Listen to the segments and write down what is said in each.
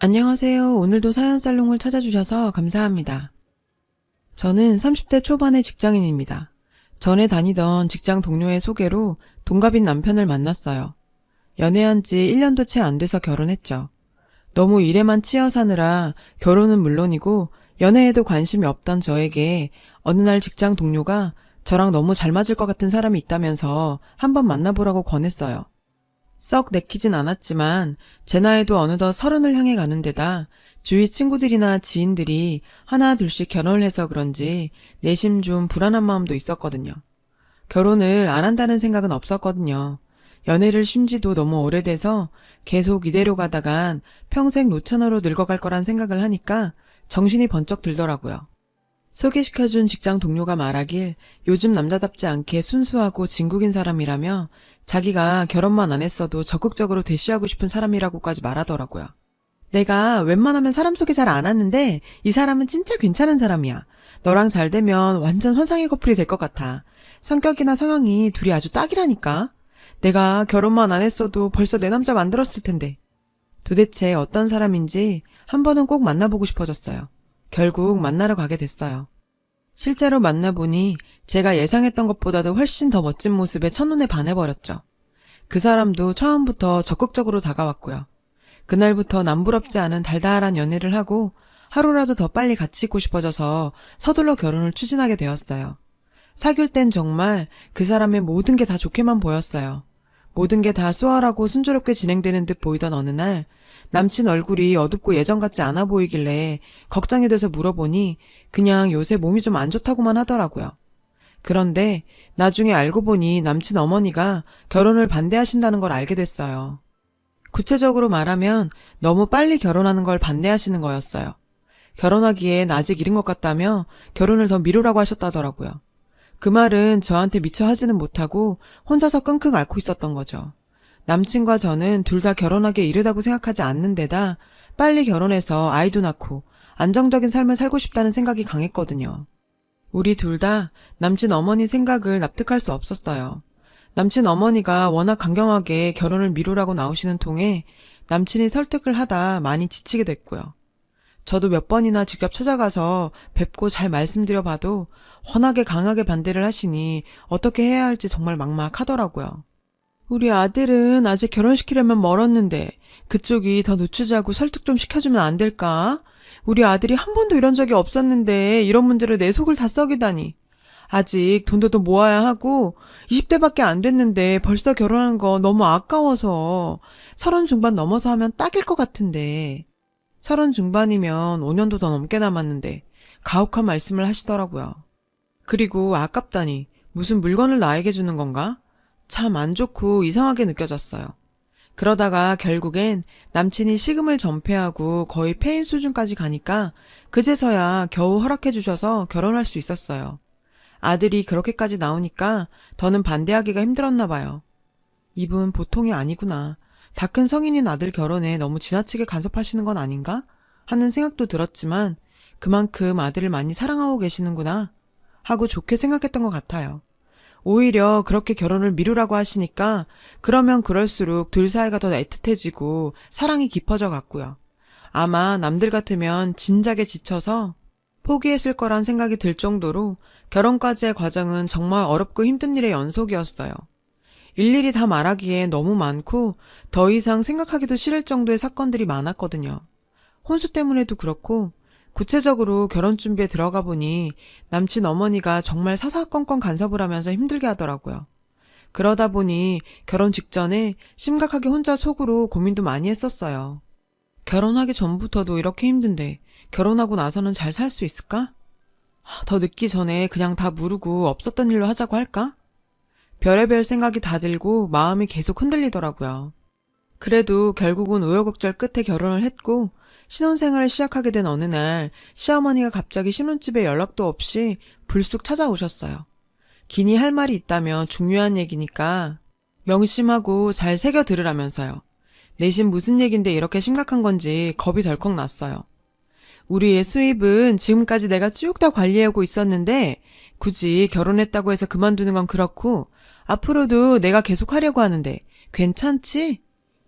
안녕하세요. 오늘도 사연살롱을 찾아주셔서 감사합니다. 저는 30대 초반의 직장인입니다. 전에 다니던 직장 동료의 소개로 동갑인 남편을 만났어요. 연애한 지 1년도 채 안 돼서 결혼했죠. 너무 일에만 치여 사느라 결혼은 물론이고 연애에도 관심이 없던 저에게 어느 날 직장 동료가 저랑 너무 잘 맞을 것 같은 사람이 있다면서 한번 만나보라고 권했어요. 썩 내키진 않았지만 제 나이도 어느덧 30을 향해 가는 데다 주위 친구들이나 지인들이 하나 둘씩 결혼을 해서 그런지 내심 좀 불안한 마음도 있었거든요. 결혼을 안 한다는 생각은 없었거든요. 연애를 쉰 지도 너무 오래돼서 계속 이대로 가다간 평생 노처녀로 늙어갈 거란 생각을 하니까 정신이 번쩍 들더라고요. 소개시켜준 직장 동료가 말하길 요즘 남자답지 않게 순수하고 진국인 사람이라며 자기가 결혼만 안 했어도 적극적으로 대시하고 싶은 사람이라고까지 말하더라고요. 내가 웬만하면 사람 소개 잘 안 하는데 이 사람은 진짜 괜찮은 사람이야. 너랑 잘 되면 완전 환상의 커플이 될 것 같아. 성격이나 성향이 둘이 아주 딱이라니까. 내가 결혼만 안 했어도 벌써 내 남자 만들었을 텐데. 도대체 어떤 사람인지 한 번은 꼭 만나보고 싶어졌어요. 결국 만나러 가게 됐어요. 실제로 만나보니 제가 예상했던 것보다도 훨씬 더 멋진 모습에 첫눈에 반해버렸죠. 그 사람도 처음부터 적극적으로 다가왔고요. 그날부터 남부럽지 않은 달달한 연애를 하고 하루라도 더 빨리 같이 있고 싶어져서 서둘러 결혼을 추진하게 되었어요. 사귈 땐 정말 그 사람의 모든 게 다 좋게만 보였어요. 모든 게 다 수월하고 순조롭게 진행되는 듯 보이던 어느 날 남친 얼굴이 어둡고 예전 같지 않아 보이길래 걱정이 돼서 물어보니 그냥 요새 몸이 좀 안 좋다고만 하더라고요. 그런데 나중에 알고 보니 남친 어머니가 결혼을 반대하신다는 걸 알게 됐어요. 구체적으로 말하면 너무 빨리 결혼하는 걸 반대하시는 거였어요. 결혼하기엔 아직 이른 것 같다며 결혼을 더 미루라고 하셨다더라고요. 그 말은 저한테 미처 하지는 못하고 혼자서 끙끙 앓고 있었던 거죠. 남친과 저는 둘 다 결혼하기에 이르다고 생각하지 않는 데다 빨리 결혼해서 아이도 낳고 안정적인 삶을 살고 싶다는 생각이 강했거든요. 우리 둘 다 남친 어머니 생각을 납득할 수 없었어요. 남친 어머니가 워낙 강경하게 결혼을 미루라고 나오시는 통에 남친이 설득을 하다 많이 지치게 됐고요. 저도 몇 번이나 직접 찾아가서 뵙고 잘 말씀드려봐도 워낙에 강하게 반대를 하시니 어떻게 해야 할지 정말 막막하더라고요. 우리 아들은 아직 결혼시키려면 멀었는데 그쪽이 더 늦추자고 설득 좀 시켜주면 안 될까? 우리 아들이 한 번도 이런 적이 없었는데 이런 문제를 내 속을 다 썩이다니. 아직 돈도 더 모아야 하고 20대밖에 안 됐는데 벌써 결혼하는 거 너무 아까워서 30 중반 넘어서 하면 딱일 것 같은데 30 중반이면 5년도 더 넘게 남았는데 가혹한 말씀을 하시더라고요. 그리고 아깝다니 무슨 물건을 나에게 주는 건가? 참 안 좋고 이상하게 느껴졌어요. 그러다가 결국엔 남친이 식음을 전폐하고 거의 폐인 수준까지 가니까 그제서야 겨우 허락해 주셔서 결혼할 수 있었어요. 아들이 그렇게까지 나오니까 더는 반대하기가 힘들었나 봐요. 이분 보통이 아니구나. 다 큰 성인인 아들 결혼에 너무 지나치게 간섭하시는 건 아닌가? 하는 생각도 들었지만 그만큼 아들을 많이 사랑하고 계시는구나 하고 좋게 생각했던 것 같아요. 오히려 그렇게 결혼을 미루라고 하시니까 그러면 그럴수록 둘 사이가 더 애틋해지고 사랑이 깊어져 갔고요. 아마 남들 같으면 진작에 지쳐서 포기했을 거란 생각이 들 정도로 결혼까지의 과정은 정말 어렵고 힘든 일의 연속이었어요. 일일이 다 말하기에 너무 많고 더 이상 생각하기도 싫을 정도의 사건들이 많았거든요. 혼수 때문에도 그렇고 구체적으로 결혼 준비에 들어가 보니 남친 어머니가 정말 사사건건 간섭을 하면서 힘들게 하더라고요. 그러다 보니 결혼 직전에 심각하게 혼자 속으로 고민도 많이 했었어요. 결혼하기 전부터도 이렇게 힘든데 결혼하고 나서는 잘 살 수 있을까? 더 늦기 전에 그냥 다 무르고 없었던 일로 하자고 할까? 별의별 생각이 다 들고 마음이 계속 흔들리더라고요. 그래도 결국은 우여곡절 끝에 결혼을 했고 신혼생활을 시작하게 된 어느 날 시어머니가 갑자기 신혼집에 연락도 없이 불쑥 찾아오셨어요. 기니 할 말이 있다며 중요한 얘기니까 명심하고 잘 새겨 들으라면서요. 내심 무슨 얘긴데 이렇게 심각한 건지 겁이 덜컥 났어요. 우리의 수입은 지금까지 내가 쭉 다 관리하고 있었는데 굳이 결혼했다고 해서 그만두는 건 그렇고 앞으로도 내가 계속 하려고 하는데 괜찮지?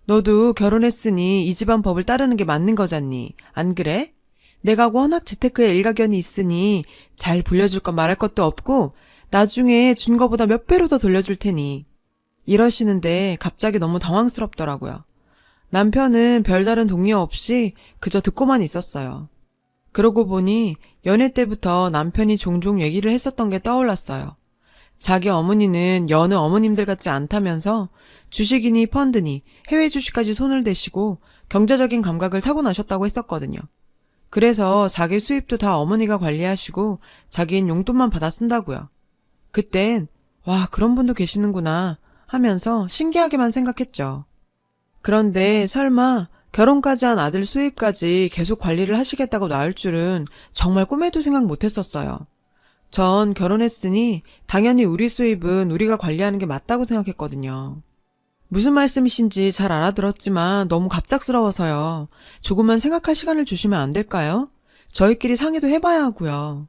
너도 결혼했으니 이 집안 법을 따르는 게 맞는 거잖니. 안 그래? 내가 워낙 재테크에 일가견이 있으니 잘 불려줄 것 말할 것도 없고 나중에 준 거보다 몇 배로 더 돌려줄 테니. 이러시는데 갑자기 너무 당황스럽더라고요. 남편은 별다른 동요 없이 그저 듣고만 있었어요. 그러고 보니 연애 때부터 남편이 종종 얘기를 했었던 게 떠올랐어요. 자기 어머니는 여느 어머님들 같지 않다면서 주식이니 펀드니 해외 주식까지 손을 대시고 경제적인 감각을 타고나셨다고 했었거든요. 그래서 자기 수입도 다 어머니가 관리하시고 자기는 용돈만 받아 쓴다고요. 그땐 와, 그런 분도 계시는구나 하면서 신기하게만 생각했죠. 그런데 설마 결혼까지 한 아들 수입까지 계속 관리를 하시겠다고 나올 줄은 정말 꿈에도 생각 못했었어요. 전 결혼했으니 당연히 우리 수입은 우리가 관리하는 게 맞다고 생각했거든요. 무슨 말씀이신지 잘 알아들었지만 너무 갑작스러워서요. 조금만 생각할 시간을 주시면 안 될까요? 저희끼리 상의도 해봐야 하고요.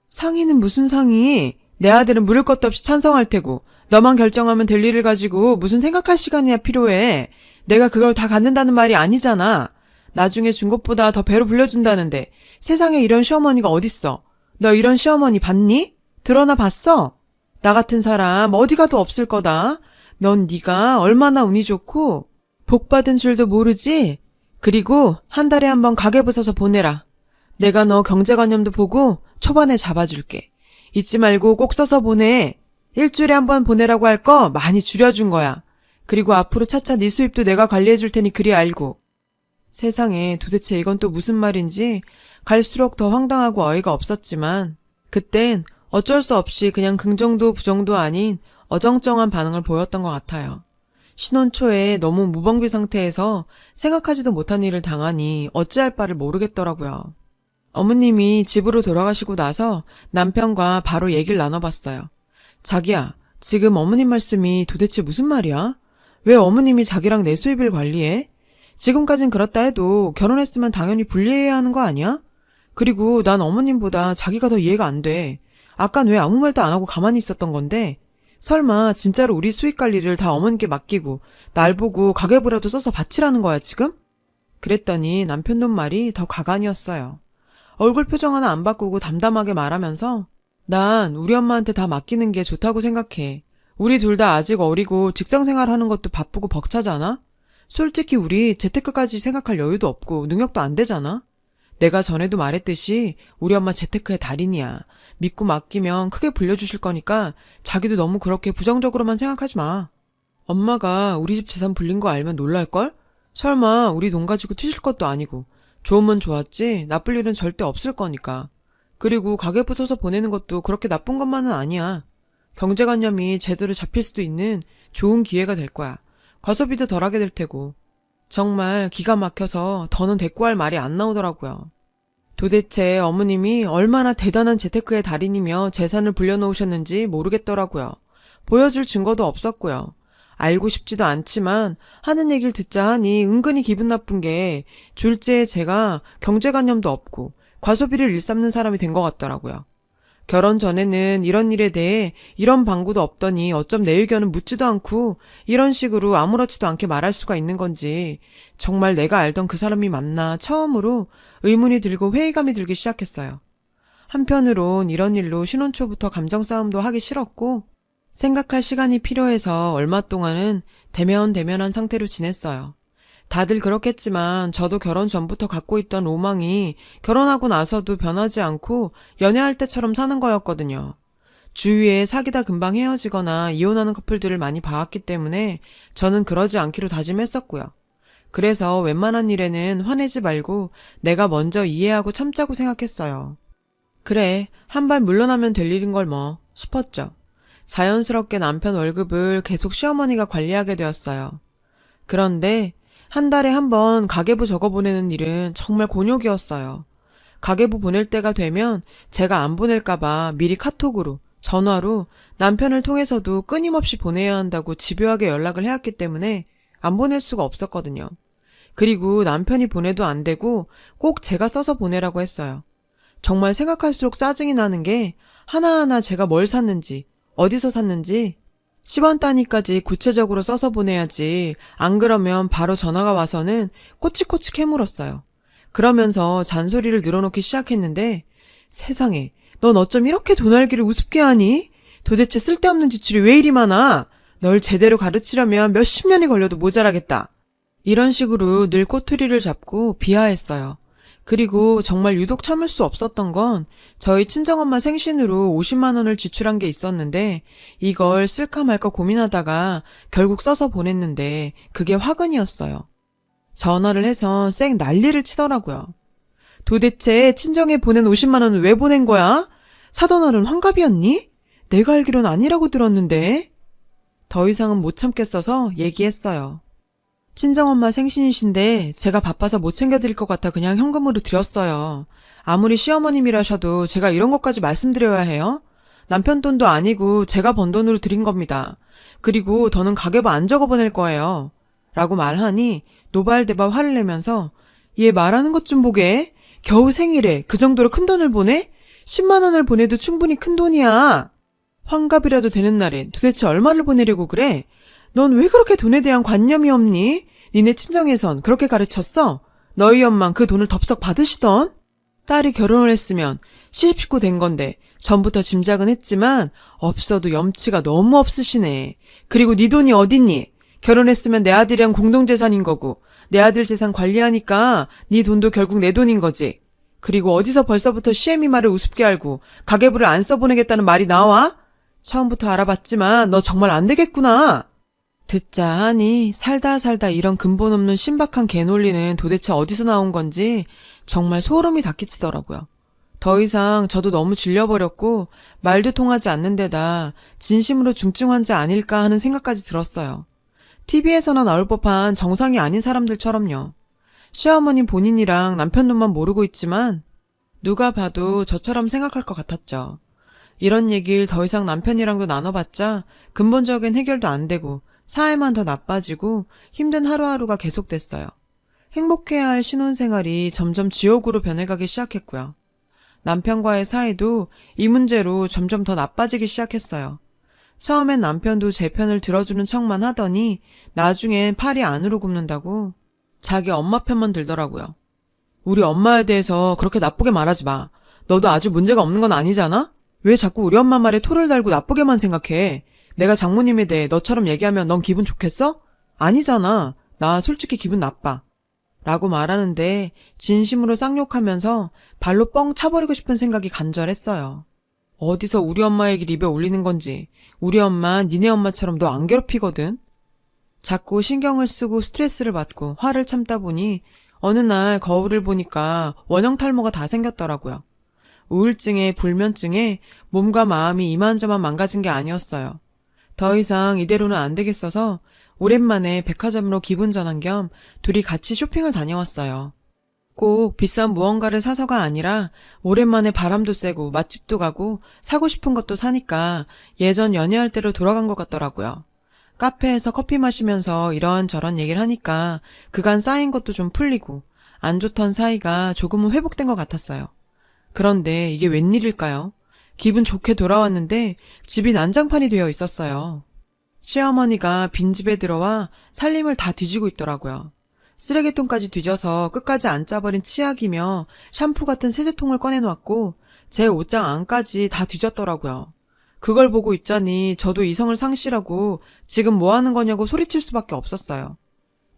상의는 무슨 상의? 내 아들은 물을 것도 없이 찬성할 테고 너만 결정하면 될 일을 가지고 무슨 생각할 시간이야 필요해. 내가 그걸 다 갖는다는 말이 아니잖아. 나중에 준 것보다 더 배로 불려준다는데 세상에 이런 시어머니가 어딨어. 너 이런 시어머니 봤니? 들어나 봤어? 나 같은 사람 어디 가도 없을 거다. 넌 네가 얼마나 운이 좋고 복 받은 줄도 모르지? 그리고 한 달에 한 번 가계부 써서 보내라. 내가 너 경제관념도 보고 초반에 잡아줄게. 잊지 말고 꼭 써서 보내. 일주일에 한 번 보내라고 할 거 많이 줄여준 거야. 그리고 앞으로 차차 네 수입도 내가 관리해줄 테니 그리 알고. 세상에 도대체 이건 또 무슨 말인지 갈수록 더 황당하고 어이가 없었지만 그땐 어쩔 수 없이 그냥 긍정도 부정도 아닌 어정쩡한 반응을 보였던 것 같아요. 신혼 초에 너무 무방비 상태에서 생각하지도 못한 일을 당하니 어찌할 바를 모르겠더라고요. 어머님이 집으로 돌아가시고 나서 남편과 바로 얘기를 나눠봤어요. 자기야, 지금 어머님 말씀이 도대체 무슨 말이야? 왜 어머님이 자기랑 내 수입을 관리해? 지금까진 그렇다 해도 결혼했으면 당연히 분리해야 하는 거 아니야? 그리고 난 어머님보다 자기가 더 이해가 안 돼. 아깐 왜 아무 말도 안 하고 가만히 있었던 건데? 설마 진짜로 우리 수익 관리를 다 어머님께 맡기고 날 보고 가계부라도 써서 바치라는 거야 지금? 그랬더니 남편 놈 말이 더 가관이었어요. 얼굴 표정 하나 안 바꾸고 담담하게 말하면서 난 우리 엄마한테 다 맡기는 게 좋다고 생각해. 우리 둘 다 아직 어리고 직장생활 하는 것도 바쁘고 벅차잖아? 솔직히 우리 재테크까지 생각할 여유도 없고 능력도 안 되잖아? 내가 전에도 말했듯이 우리 엄마 재테크의 달인이야. 믿고 맡기면 크게 불려주실 거니까 자기도 너무 그렇게 부정적으로만 생각하지 마. 엄마가 우리 집 재산 불린 거 알면 놀랄걸? 설마 우리 돈 가지고 튀실 것도 아니고 좋으면 좋았지 나쁠 일은 절대 없을 거니까. 그리고 가계부 써서 보내는 것도 그렇게 나쁜 것만은 아니야. 경제관념이 제대로 잡힐 수도 있는 좋은 기회가 될 거야. 과소비도 덜하게 될 테고. 정말 기가 막혀서 더는 대꾸할 말이 안 나오더라고요. 도대체 어머님이 얼마나 대단한 재테크의 달인이며 재산을 불려놓으셨는지 모르겠더라고요. 보여줄 증거도 없었고요. 알고 싶지도 않지만 하는 얘기를 듣자 하니 은근히 기분 나쁜 게 졸지에 제가 경제관념도 없고 과소비를 일삼는 사람이 된 것 같더라고요. 결혼 전에는 이런 일에 대해 이런 방구도 없더니 어쩜 내 의견은 묻지도 않고 이런 식으로 아무렇지도 않게 말할 수가 있는 건지 정말 내가 알던 그 사람이 맞나 처음으로 의문이 들고 회의감이 들기 시작했어요. 한편으론 이런 일로 신혼 초부터 감정 싸움도 하기 싫었고 생각할 시간이 필요해서 얼마 동안은 대면대면한 상태로 지냈어요. 다들 그렇겠지만 저도 결혼 전부터 갖고 있던 로망이 결혼하고 나서도 변하지 않고 연애할 때처럼 사는 거였거든요. 주위에 사귀다 금방 헤어지거나 이혼하는 커플들을 많이 봐왔기 때문에 저는 그러지 않기로 다짐했었고요. 그래서 웬만한 일에는 화내지 말고 내가 먼저 이해하고 참자고 생각했어요. 그래, 한 발 물러나면 될 일인 걸 뭐 싶었죠. 자연스럽게 남편 월급을 계속 시어머니가 관리하게 되었어요. 그런데 한 달에 한 번 가계부 적어보내는 일은 정말 곤욕이었어요. 가계부 보낼 때가 되면 제가 안 보낼까봐 미리 카톡으로, 전화로 남편을 통해서도 끊임없이 보내야 한다고 집요하게 연락을 해왔기 때문에 안 보낼 수가 없었거든요. 그리고 남편이 보내도 안 되고 꼭 제가 써서 보내라고 했어요. 정말 생각할수록 짜증이 나는 게 하나하나 제가 뭘 샀는지, 어디서 샀는지 10원 단위까지 구체적으로 써서 보내야지. 안 그러면 바로 전화가 와서는 꼬치꼬치 캐물었어요. 그러면서 잔소리를 늘어놓기 시작했는데 세상에 넌 어쩜 이렇게 돈 알기를 우습게 하니? 도대체 쓸데없는 지출이 왜 이리 많아? 널 제대로 가르치려면 몇십 년이 걸려도 모자라겠다. 이런 식으로 늘 꼬투리를 잡고 비하했어요. 그리고 정말 유독 참을 수 없었던 건 저희 친정엄마 생신으로 50만 원을 지출한 게 있었는데 이걸 쓸까 말까 고민하다가 결국 써서 보냈는데 그게 화근이었어요. 전화를 해서 쌩 난리를 치더라고요. 도대체 친정에 보낸 50만 원은 왜 보낸 거야? 사돈 어른 환갑이었니? 내가 알기론 아니라고 들었는데. 더 이상은 못 참겠어서 얘기했어요. 친정엄마 생신이신데 제가 바빠서 못 챙겨드릴 것 같아 그냥 현금으로 드렸어요. 아무리 시어머님이라셔도 제가 이런 것까지 말씀드려야 해요? 남편 돈도 아니고 제가 번 돈으로 드린 겁니다. 그리고 더는 가계부 안 적어 보낼 거예요. 라고 말하니 노발대발 화를 내면서 얘 말하는 것 좀 보게. 겨우 생일에 그 정도로 큰 돈을 보내? 10만 원을 보내도 충분히 큰 돈이야. 환갑이라도 되는 날엔 도대체 얼마를 보내려고 그래? 넌 왜 그렇게 돈에 대한 관념이 없니? 니네 친정에선 그렇게 가르쳤어? 너희 엄만 그 돈을 덥석 받으시던? 딸이 결혼을 했으면 시집식구 된 건데 전부터 짐작은 했지만 없어도 염치가 너무 없으시네. 그리고 네 돈이 어딨니? 결혼했으면 내 아들이랑 공동재산인 거고 내 아들 재산 관리하니까 네 돈도 결국 내 돈인 거지. 그리고 어디서 벌써부터 시애미 말을 우습게 알고 가계부를 안 써보내겠다는 말이 나와? 처음부터 알아봤지만 너 정말 안 되겠구나. 듣자 하니 살다 이런 근본 없는 신박한 개논리는 도대체 어디서 나온 건지 정말 소름이 돋끼치더라고요. 더 이상 저도 너무 질려버렸고 말도 통하지 않는 데다 진심으로 중증 환자 아닐까 하는 생각까지 들었어요. TV에서나 나올 법한 정상이 아닌 사람들처럼요. 시어머님 본인이랑 남편 눈만 모르고 있지만 누가 봐도 저처럼 생각할 것 같았죠. 이런 얘기를 더 이상 남편이랑도 나눠봤자 근본적인 해결도 안 되고 사회만 더 나빠지고 힘든 하루하루가 계속됐어요. 행복해야 할 신혼생활이 점점 지옥으로 변해가기 시작했고요. 남편과의 사이도 이 문제로 점점 더 나빠지기 시작했어요. 처음엔 남편도 제 편을 들어주는 척만 하더니 나중엔 팔이 안으로 굽는다고 자기 엄마 편만 들더라고요. 우리 엄마에 대해서 그렇게 나쁘게 말하지 마. 너도 아주 문제가 없는 건 아니잖아? 왜 자꾸 우리 엄마 말에 토를 달고 나쁘게만 생각해? 내가 장모님에 대해 너처럼 얘기하면 넌 기분 좋겠어? 아니잖아. 나 솔직히 기분 나빠. 라고 말하는데 진심으로 쌍욕하면서 발로 뻥 차버리고 싶은 생각이 간절했어요. 어디서 우리 엄마 얘기를 입에 올리는 건지. 우리 엄마 니네 엄마처럼 너 안 괴롭히거든. 자꾸 신경을 쓰고 스트레스를 받고 화를 참다 보니 어느 날 거울을 보니까 원형 탈모가 다 생겼더라고요. 우울증에 불면증에 몸과 마음이 이만저만 망가진 게 아니었어요. 더 이상 이대로는 안 되겠어서 오랜만에 백화점으로 기분 전환 겸 둘이 같이 쇼핑을 다녀왔어요. 꼭 비싼 무언가를 사서가 아니라 오랜만에 바람도 쐬고 맛집도 가고 사고 싶은 것도 사니까 예전 연애할 때로 돌아간 것 같더라고요. 카페에서 커피 마시면서 이런저런 얘기를 하니까 그간 쌓인 것도 좀 풀리고 안 좋던 사이가 조금은 회복된 것 같았어요. 그런데 이게 웬일일까요? 기분 좋게 돌아왔는데 집이 난장판이 되어 있었어요. 시어머니가 빈집에 들어와 살림을 다 뒤지고 있더라고요. 쓰레기통까지 뒤져서 끝까지 안 짜버린 치약이며 샴푸 같은 세제통을 꺼내놓았고 제 옷장 안까지 다 뒤졌더라고요. 그걸 보고 있자니 저도 이성을 상실하고 지금 뭐 하는 거냐고 소리칠 수밖에 없었어요.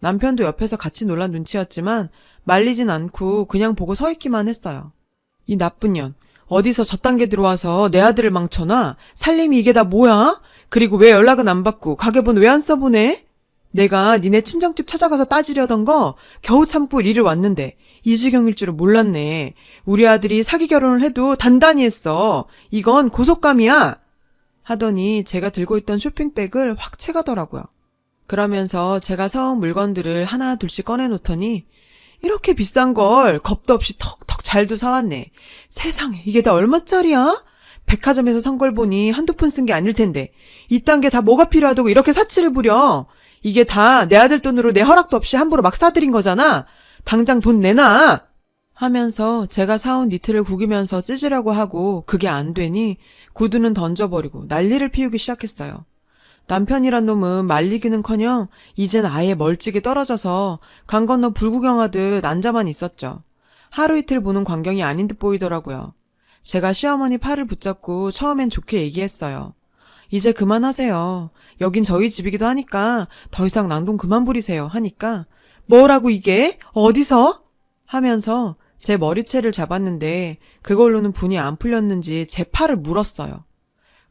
남편도 옆에서 같이 놀란 눈치였지만 말리진 않고 그냥 보고 서 있기만 했어요. 이 나쁜 년, 어디서 저딴 게 들어와서 내 아들을 망쳐놔? 살림이 이게 다 뭐야? 그리고 왜 연락은 안 받고 가계부는 왜 안 써보내? 내가 니네 친정집 찾아가서 따지려던 거 겨우 참고 이리를 왔는데 이 지경일 줄은 몰랐네. 우리 아들이 사기 결혼을 해도 단단히 했어. 이건 고속감이야. 하더니 제가 들고 있던 쇼핑백을 확 채가더라고요. 그러면서 제가 사온 물건들을 하나 둘씩 꺼내놓더니 이렇게 비싼 걸 겁도 없이 턱턱 잘도 사왔네. 세상에 이게 다 얼마짜리야? 백화점에서 산 걸 보니 한두 푼 쓴 게 아닐 텐데 이딴 게 다 뭐가 필요하다고 이렇게 사치를 부려. 이게 다 내 아들 돈으로 내 허락도 없이 함부로 막 사들인 거잖아. 당장 돈 내놔. 하면서 제가 사온 니트를 구기면서 찢으려고 하고 그게 안 되니 구두는 던져버리고 난리를 피우기 시작했어요. 남편이란 놈은 말리기는커녕 이젠 아예 멀찍이 떨어져서 강 건너 불구경하듯 앉아만 있었죠. 하루 이틀 보는 광경이 아닌 듯 보이더라고요. 제가 시어머니 팔을 붙잡고 처음엔 좋게 얘기했어요. 이제 그만하세요. 여긴 저희 집이기도 하니까 더 이상 낭동 그만 부리세요 하니까 뭐라고 이게? 어디서? 하면서 제 머리채를 잡았는데 그걸로는 분이 안 풀렸는지 제 팔을 물었어요.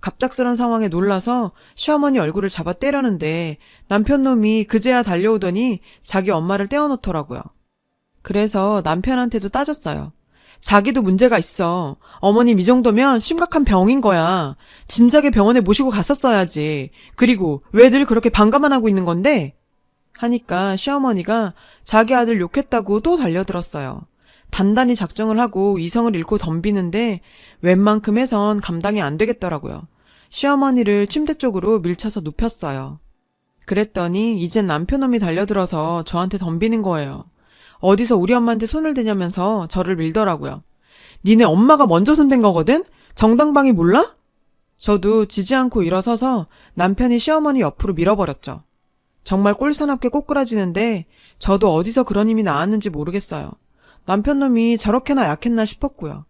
갑작스런 상황에 놀라서 시어머니 얼굴을 잡아 때렸는데 남편 놈이 그제야 달려오더니 자기 엄마를 떼어놓더라고요. 그래서 남편한테도 따졌어요. 자기도 문제가 있어. 어머님 이 정도면 심각한 병인 거야. 진작에 병원에 모시고 갔었어야지. 그리고 왜 늘 그렇게 반감만 하고 있는 건데? 하니까 시어머니가 자기 아들 욕했다고 또 달려들었어요. 단단히 작정을 하고 이성을 잃고 덤비는데 웬만큼 해선 감당이 안 되겠더라고요. 시어머니를 침대 쪽으로 밀쳐서 눕혔어요. 그랬더니 이젠 남편놈이 달려들어서 저한테 덤비는 거예요. 어디서 우리 엄마한테 손을 대냐면서 저를 밀더라고요. 니네 엄마가 먼저 손댄 거거든? 정당방위 몰라? 저도 지지 않고 일어서서 남편이 시어머니 옆으로 밀어버렸죠. 정말 꼴사납게 꼬꾸라지는데 저도 어디서 그런 힘이 나왔는지 모르겠어요. 남편놈이 저렇게나 약했나 싶었고요.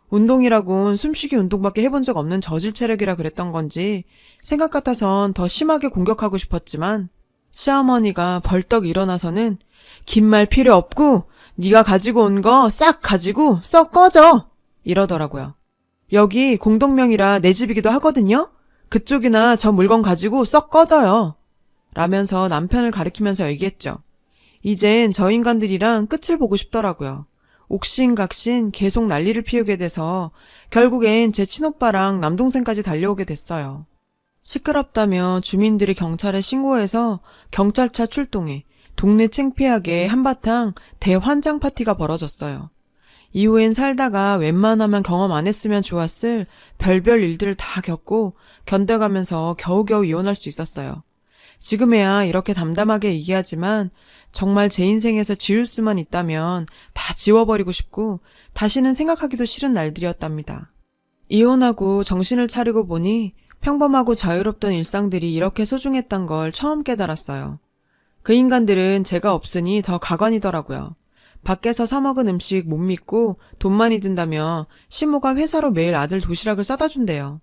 운동이라곤 숨쉬기 운동밖에 해본 적 없는 저질 체력이라 그랬던 건지 생각 같아선 더 심하게 공격하고 싶었지만 시어머니가 벌떡 일어나서는 긴 말 필요 없고 네가 가지고 온 거 싹 가지고 썩 꺼져 이러더라고요. 여기 공동명의라 내 집이기도 하거든요. 그쪽이나 저 물건 가지고 썩 꺼져요. 라면서 남편을 가리키면서 얘기했죠. 이젠 저 인간들이랑 끝을 보고 싶더라고요. 옥신각신 계속 난리를 피우게 돼서 결국엔 제 친오빠랑 남동생까지 달려오게 됐어요. 시끄럽다며 주민들이 경찰에 신고해서 경찰차 출동해 동네 창피하게 한바탕 대환장 파티가 벌어졌어요. 이후엔 살다가 웬만하면 경험 안 했으면 좋았을 별별 일들을 다 겪고 견뎌가면서 겨우겨우 이혼할 수 있었어요. 지금에야 이렇게 담담하게 얘기하지만 정말 제 인생에서 지울 수만 있다면 다 지워버리고 싶고 다시는 생각하기도 싫은 날들이었답니다. 이혼하고 정신을 차리고 보니 평범하고 자유롭던 일상들이 이렇게 소중했던 걸 처음 깨달았어요. 그 인간들은 제가 없으니 더 가관이더라고요. 밖에서 사 먹은 음식 못 믿고 돈 많이 든다며 시모가 회사로 매일 아들 도시락을 싸다 준대요.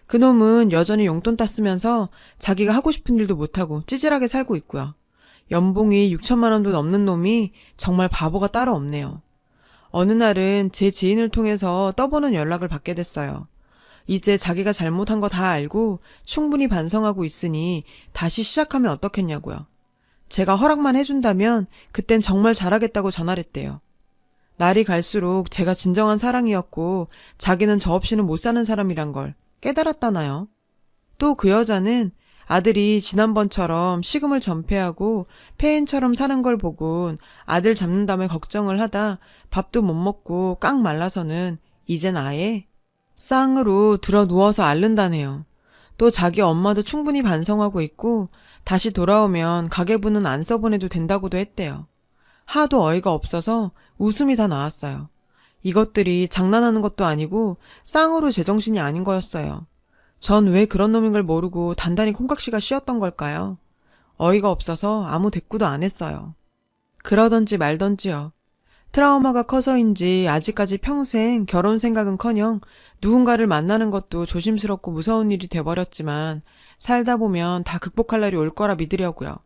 그놈은 여전히 용돈 땄으면서 자기가 하고 싶은 일도 못하고 찌질하게 살고 있고요. 연봉이 6천만 원도 넘는 놈이 정말 바보가 따로 없네요. 어느 날은 제 지인을 통해서 떠보는 연락을 받게 됐어요. 이제 자기가 잘못한 거 다 알고 충분히 반성하고 있으니 다시 시작하면 어떻겠냐고요. 제가 허락만 해준다면 그땐 정말 잘하겠다고 전화했대요. 날이 갈수록 제가 진정한 사랑이었고 자기는 저 없이는 못 사는 사람이란 걸 깨달았다나요. 또 그 여자는 아들이 지난번처럼 식음을 전폐하고 폐인처럼 사는 걸 보곤 아들 잡는다며 걱정을 하다 밥도 못 먹고 깡 말라서는 이젠 아예 쌍으로 들어 누워서 앓는다네요. 또 자기 엄마도 충분히 반성하고 있고 다시 돌아오면 가계부는 안 써보내도 된다고도 했대요. 하도 어이가 없어서 웃음이 다 나왔어요. 이것들이 장난하는 것도 아니고 쌍으로 제정신이 아닌 거였어요. 전 왜 그런 놈인 걸 모르고 단단히 콩깍지가 씌었던 걸까요? 어이가 없어서 아무 대꾸도 안 했어요. 그러던지 말던지요. 트라우마가 커서인지 아직까지 평생 결혼 생각은커녕 누군가를 만나는 것도 조심스럽고 무서운 일이 돼버렸지만 살다 보면 다 극복할 날이 올 거라 믿으려고요.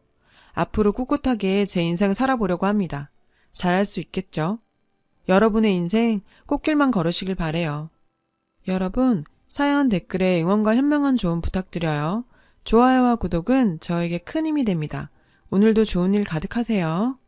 앞으로 꿋꿋하게 제 인생 살아보려고 합니다. 잘할 수 있겠죠? 여러분의 인생 꽃길만 걸으시길 바래요. 여러분, 사연 댓글에 응원과 현명한 조언 부탁드려요. 좋아요와 구독은 저에게 큰 힘이 됩니다. 오늘도 좋은 일 가득하세요.